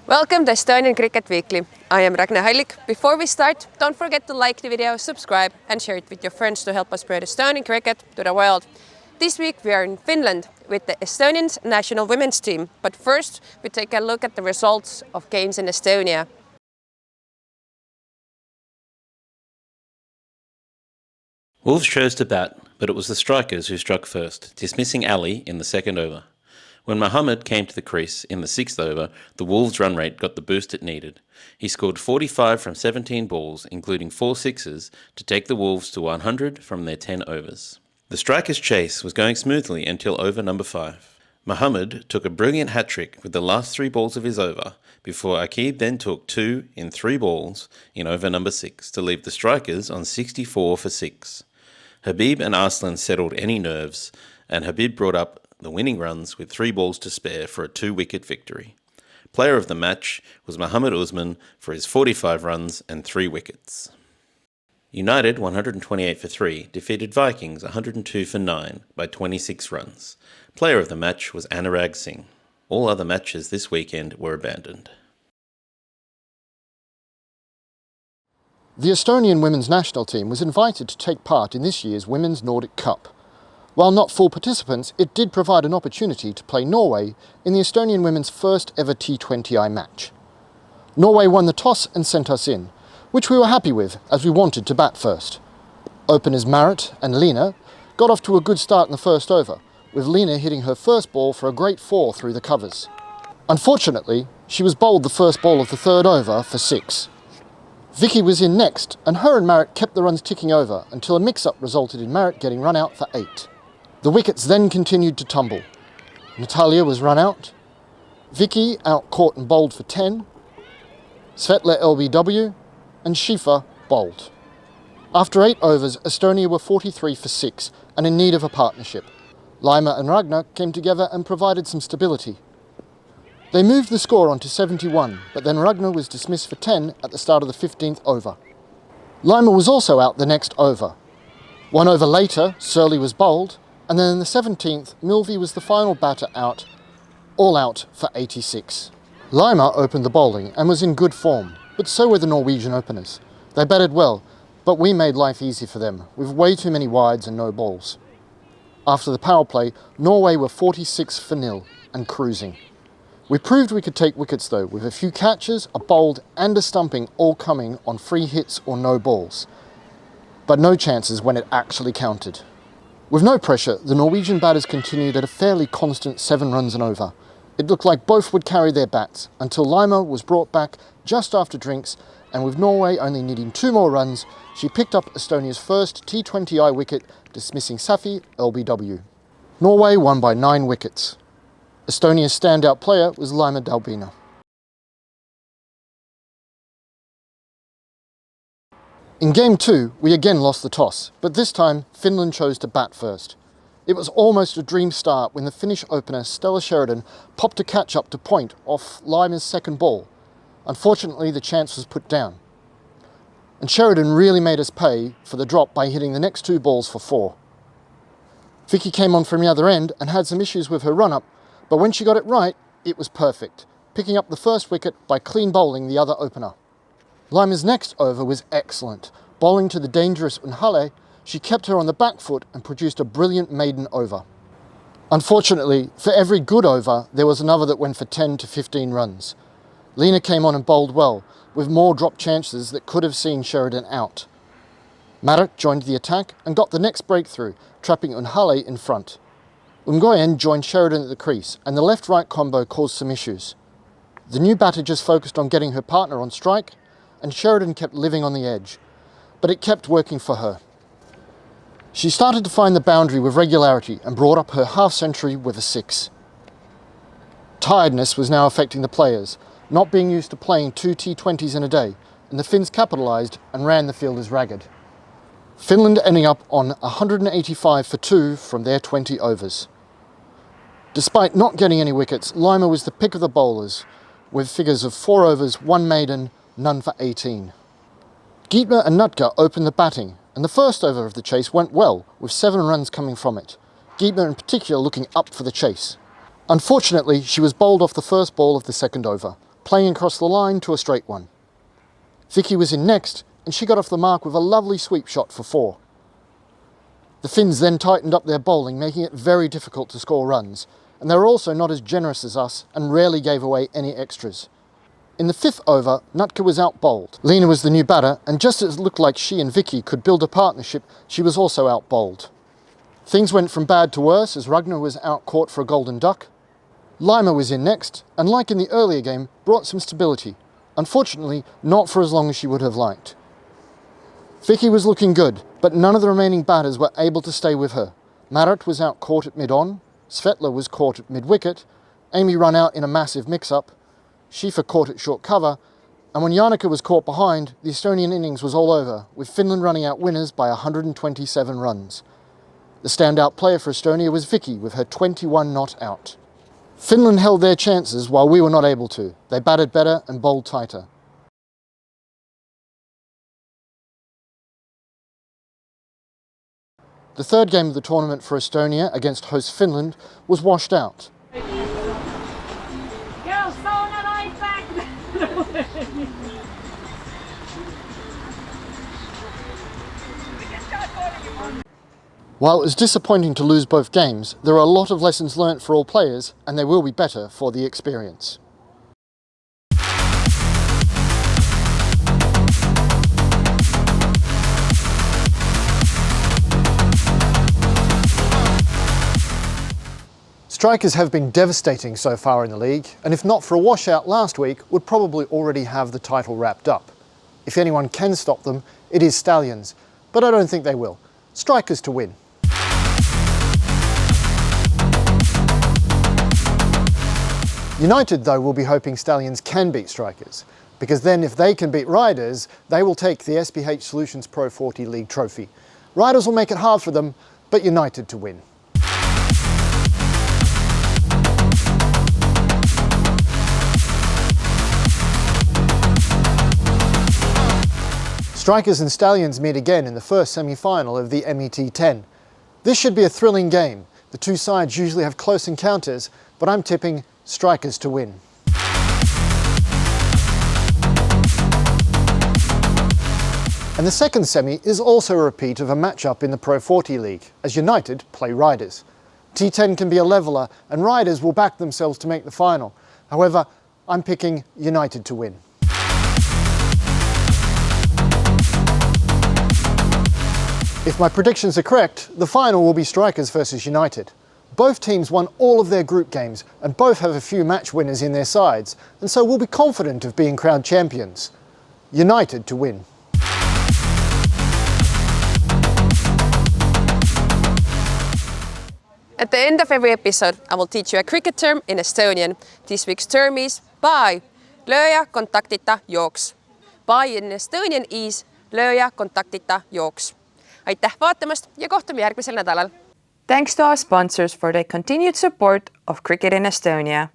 Welcome to Estonian Cricket Weekly. I am Ragne Hallik. Before we start, don't forget to like the video, subscribe and share it with your friends to help us spread Estonian cricket to the world. This week we are in Finland with the Estonian national women's team, but first we take a look at the results of games in Estonia. Wolves chose to bat, but it was the strikers who struck first, dismissing Ali in the second over. When Mohammed came to the crease in the sixth over, the Wolves' run rate got the boost it needed. He scored 45 from 17 balls, including 4 sixes, to take the Wolves to 100 from their 10 overs. The strikers' chase was going smoothly until over number 5. Mohammed took a brilliant hat-trick with the last 3 balls of his over, before Aqib then took 2 in 3 balls in over number 6 to leave the strikers on 64 for 6. Habib and Arslan settled any nerves, and Habib brought up the winning runs with 3 balls to spare for a 2-wicket victory. Player of the match was Mohammed Usman for his 45 runs and 3 wickets. United 128 for 3 defeated Vikings 102 for 9 by 26 runs. Player of the match was Anurag Singh. All other matches this weekend were abandoned. The Estonian women's national team was invited to take part in this year's Women's Nordic Cup. While not full participants, it did provide an opportunity to play Norway in the Estonian women's first ever T20I match. Norway won the toss and sent us in, which we were happy with as we wanted to bat first. Openers Marit and Lena got off to a good start in the first over, with Lena hitting her first ball for a great 4 through the covers. Unfortunately, she was bowled the first ball of the third over for 6. Vicky was in next, and her and Marit kept the runs ticking over until a mix-up resulted in Marit getting run out for 8. The wickets then continued to tumble. Natalia was run out, Vicky out-caught and bowled for 10, Svetla LBW, and Shifa bowled. After 8 overs, Estonia were 43 for 6 and in need of a partnership. Lima and Ragne came together and provided some stability. They moved the score on to 71, but then Ragne was dismissed for 10 at the start of the 15th over. Lima was also out the next over. 1 over later, Surley was bowled, and then in the 17th, Milvey was the final batter out, all out for 86. Lima opened the bowling and was in good form, but so were the Norwegian openers. They batted well, but we made life easy for them, with way too many wides and no balls. After the power play, Norway were 46 for 0 and cruising. We proved we could take wickets though, with a few catches, a bowled and a stumping all coming on free hits or no balls, but no chances when it actually counted. With no pressure, the Norwegian batters continued at a fairly constant 7 runs and over. It looked like both would carry their bats, until Lima was brought back just after drinks, and with Norway only needing 2 more runs, she picked up Estonia's first T20I wicket, dismissing Safi LBW. Norway won by 9 wickets. Estonia's standout player was Lima Dalbina. In Game 2, we again lost the toss, but this time Finland chose to bat first. It was almost a dream start when the Finnish opener Stella Sheridan popped a catch up to point off Lima's second ball. Unfortunately, the chance was put down. And Sheridan really made us pay for the drop by hitting the next 2 balls for 4. Vicky came on from the other end and had some issues with her run-up, but when she got it right, it was perfect, picking up the first wicket by clean bowling the other opener. Lima's next over was excellent. Bowling to the dangerous Unhale, she kept her on the back foot and produced a brilliant maiden over. Unfortunately, for every good over, there was another that went for 10 to 15 runs. Lena came on and bowled well, with more drop chances that could have seen Sheridan out. Marit joined the attack and got the next breakthrough, trapping Unhale in front. Ungoyen joined Sheridan at the crease, and the left-right combo caused some issues. The new batter just focused on getting her partner on strike, and Sheridan kept living on the edge, but it kept working for her. She started to find the boundary with regularity and brought up her half-century with a 6. Tiredness was now affecting the players, not being used to playing 2 T20s in a day, and the Finns capitalised and ran the fielders ragged. Finland ending up on 185 for 2 from their 20 overs. Despite not getting any wickets, Lima was the pick of the bowlers, with figures of 4 overs, 1 maiden, none for 18. Geetner and Nutka opened the batting, and the first over of the chase went well, with 7 runs coming from it. Geetner in particular looking up for the chase. Unfortunately, she was bowled off the first ball of the second over, playing across the line to a straight one. Vicky was in next, and she got off the mark with a lovely sweep shot for 4. The Finns then tightened up their bowling, making it very difficult to score runs, and they were also not as generous as us and rarely gave away any extras. In the 5th over, Nutka was out-bowled. Lena was the new batter, and just as it looked like she and Vicky could build a partnership, she was also out-bowled. Things went from bad to worse as Ragne was out-caught for a golden duck. Lima was in next, and like in the earlier game, brought some stability. Unfortunately, not for as long as she would have liked. Vicky was looking good, but none of the remaining batters were able to stay with her. Marat was out-caught at mid-on, Svetla was caught at mid-wicket, Amy ran out in a massive mix-up, Schiffer caught at short cover, and when Janica was caught behind, the Estonian innings was all over, with Finland running out winners by 127 runs. The standout player for Estonia was Vicky, with her 21 not out. Finland held their chances while we were not able to. They batted better and bowled tighter. The third game of the tournament for Estonia against host Finland was washed out. While it was disappointing to lose both games, there are a lot of lessons learnt for all players, and they will be better for the experience. Strikers have been devastating so far in the league, and if not for a washout last week, would probably already have the title wrapped up. If anyone can stop them, it is Stallions, but I don't think they will. Strikers to win. United, though, will be hoping Stallions can beat Strikers, because then if they can beat Riders, they will take the SPH Solutions Pro 40 League trophy. Riders will make it hard for them, but United to win. Strikers and Stallions meet again in the first semi-final of the MET10. This should be a thrilling game. The two sides usually have close encounters, but I'm tipping Strikers to win. And the second semi is also a repeat of a match-up in the Pro 40 League, as United play Riders. T10 can be a leveller, and Riders will back themselves to make the final. However, I'm picking United to win. If my predictions are correct, the final will be Strikers versus United. Both teams won all of their group games and both have a few match winners in their sides, and so will be confident of being crowned champions. United to win. At the end of every episode, I will teach you a cricket term in Estonian. This week's term is bye. Lööja kontaktita jooks. Bye in Estonian is lööja kontaktita jooks. Aitäh vaatamast ja kohtume järgmisel nädalal. Thanks to our sponsors for their continued support of Cricket in Estonia.